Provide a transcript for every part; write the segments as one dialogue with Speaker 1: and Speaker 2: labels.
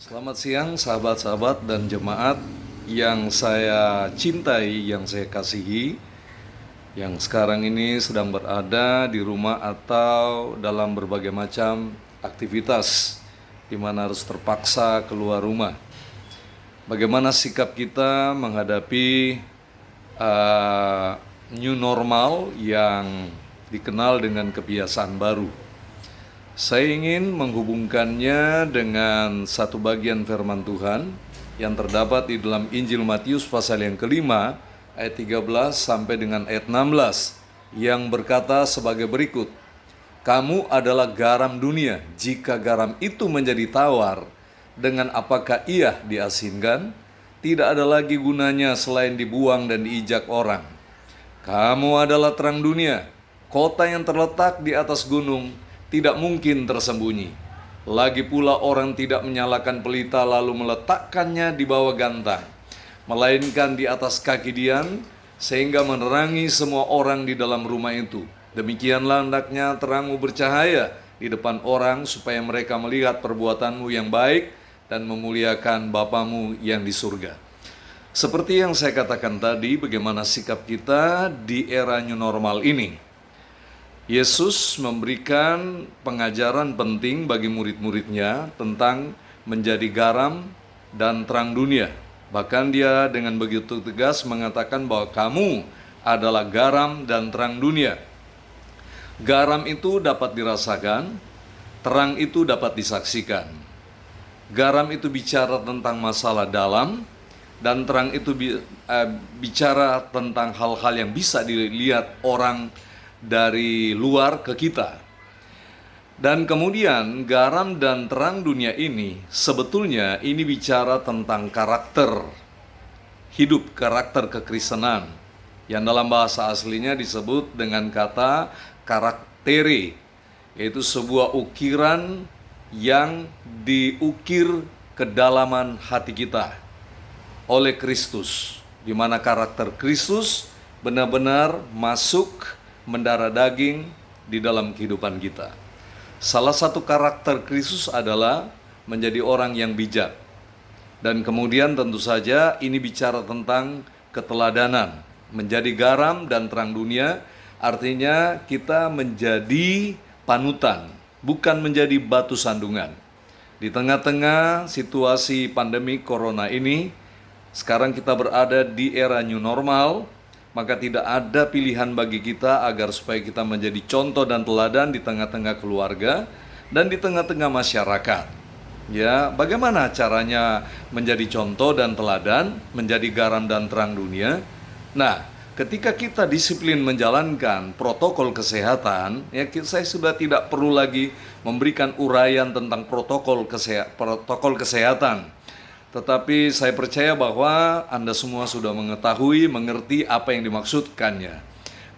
Speaker 1: Selamat siang sahabat-sahabat dan jemaat yang saya cintai, yang saya kasihi, yang sekarang ini sedang berada di rumah atau dalam berbagai macam aktivitas di mana harus terpaksa keluar rumah. Bagaimana sikap kita menghadapi new normal yang dikenal dengan kebiasaan baru? Saya ingin menghubungkannya dengan satu bagian firman Tuhan yang terdapat di dalam Injil Matius pasal yang kelima ayat 13 sampai dengan ayat 16 yang berkata sebagai berikut. Kamu adalah garam dunia. Jika garam itu menjadi tawar, dengan apakah ia diasinkan? Tidak ada lagi gunanya selain dibuang dan diijak orang. Kamu adalah terang dunia. Kota yang terletak di atas gunung tidak mungkin tersembunyi. Lagi pula orang tidak menyalakan pelita lalu meletakkannya di bawah gantang, melainkan di atas kaki dian, sehingga menerangi semua orang di dalam rumah itu. Demikianlah hendaknya terangmu bercahaya di depan orang, supaya mereka melihat perbuatanmu yang baik dan memuliakan Bapamu yang di surga. Seperti yang saya katakan tadi, bagaimana sikap kita di era new normal ini. Yesus memberikan pengajaran penting bagi murid-muridnya tentang menjadi garam dan terang dunia. Bahkan dia dengan begitu tegas mengatakan bahwa kamu adalah garam dan terang dunia. Garam itu dapat dirasakan, terang itu dapat disaksikan. Garam itu bicara tentang masalah dalam, dan terang itu bicara tentang hal-hal yang bisa dilihat orang dari luar ke kita. Dan kemudian garam dan terang dunia ini sebetulnya ini bicara tentang karakter hidup, karakter kekristenan yang dalam bahasa aslinya disebut dengan kata karaktere, yaitu sebuah ukiran yang diukir kedalaman hati kita oleh Kristus, di mana karakter Kristus benar-benar masuk mendarah daging di dalam kehidupan kita. Salah satu karakter Kristus adalah menjadi orang yang bijak. Dan kemudian tentu saja ini bicara tentang keteladanan. Menjadi garam dan terang dunia artinya kita menjadi panutan, bukan menjadi batu sandungan. Di tengah-tengah situasi pandemi corona ini, sekarang kita berada di era new normal, maka tidak ada pilihan bagi kita agar supaya kita menjadi contoh dan teladan di tengah-tengah keluarga dan di tengah-tengah masyarakat. Ya, bagaimana caranya menjadi contoh dan teladan, menjadi garam dan terang dunia? Nah, ketika kita disiplin menjalankan protokol kesehatan, ya saya sudah tidak perlu lagi memberikan uraian tentang protokol kesehatan. Tetapi saya percaya bahwa Anda semua sudah mengetahui, mengerti apa yang dimaksudkannya.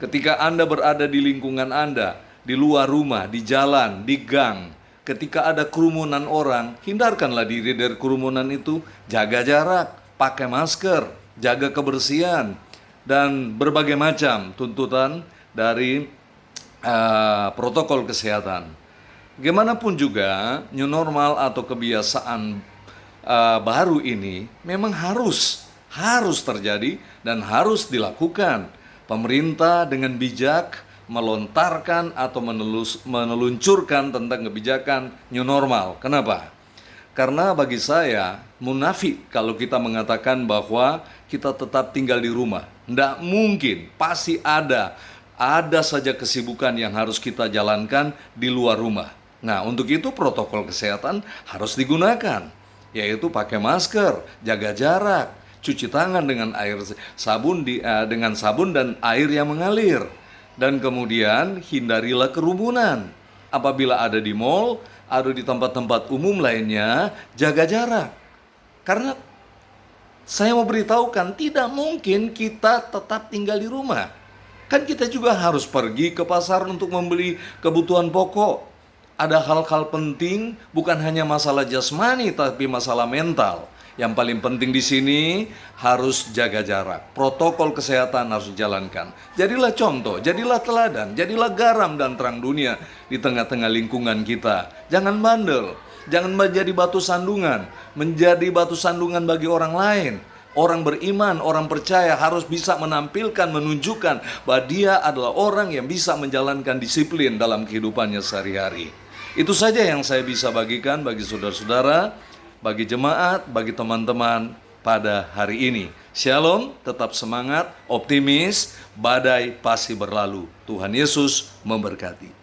Speaker 1: Ketika Anda berada di lingkungan Anda, di luar rumah, di jalan, di gang, ketika ada kerumunan orang, hindarkanlah diri dari kerumunan itu, jaga jarak, pakai masker, jaga kebersihan, dan berbagai macam tuntutan dari protokol kesehatan. Bagaimanapun juga, new normal atau kebiasaan baru ini memang harus terjadi dan harus dilakukan. Pemerintah dengan bijak melontarkan atau meneluncurkan tentang kebijakan new normal. Kenapa? Karena bagi saya munafik kalau kita mengatakan bahwa kita tetap tinggal di rumah. Tidak mungkin, pasti ada saja kesibukan yang harus kita jalankan di luar rumah. Nah, untuk itu protokol kesehatan harus digunakan, yaitu pakai masker, jaga jarak, cuci tangan dengan dengan sabun dan air yang mengalir, dan kemudian hindarilah kerumunan. Apabila ada di mal, ada di tempat-tempat umum lainnya, jaga jarak. Karena saya mau beritahukan, tidak mungkin kita tetap tinggal di rumah. Kan kita juga harus pergi ke pasar untuk membeli kebutuhan pokok. Ada hal-hal penting, bukan hanya masalah jasmani, tapi masalah mental. Yang paling penting di sini harus jaga jarak. Protokol kesehatan harus dijalankan. Jadilah contoh, jadilah teladan, jadilah garam dan terang dunia di tengah-tengah lingkungan kita. Jangan bandel. Jangan menjadi batu sandungan, menjadi batu sandungan bagi orang lain. Orang beriman, orang percaya harus bisa menampilkan, menunjukkan bahwa dia adalah orang yang bisa menjalankan disiplin dalam kehidupannya sehari-hari. Itu saja yang saya bisa bagikan bagi saudara-saudara, bagi jemaat, bagi teman-teman pada hari ini. Shalom, tetap semangat, optimis, badai pasti berlalu. Tuhan Yesus memberkati.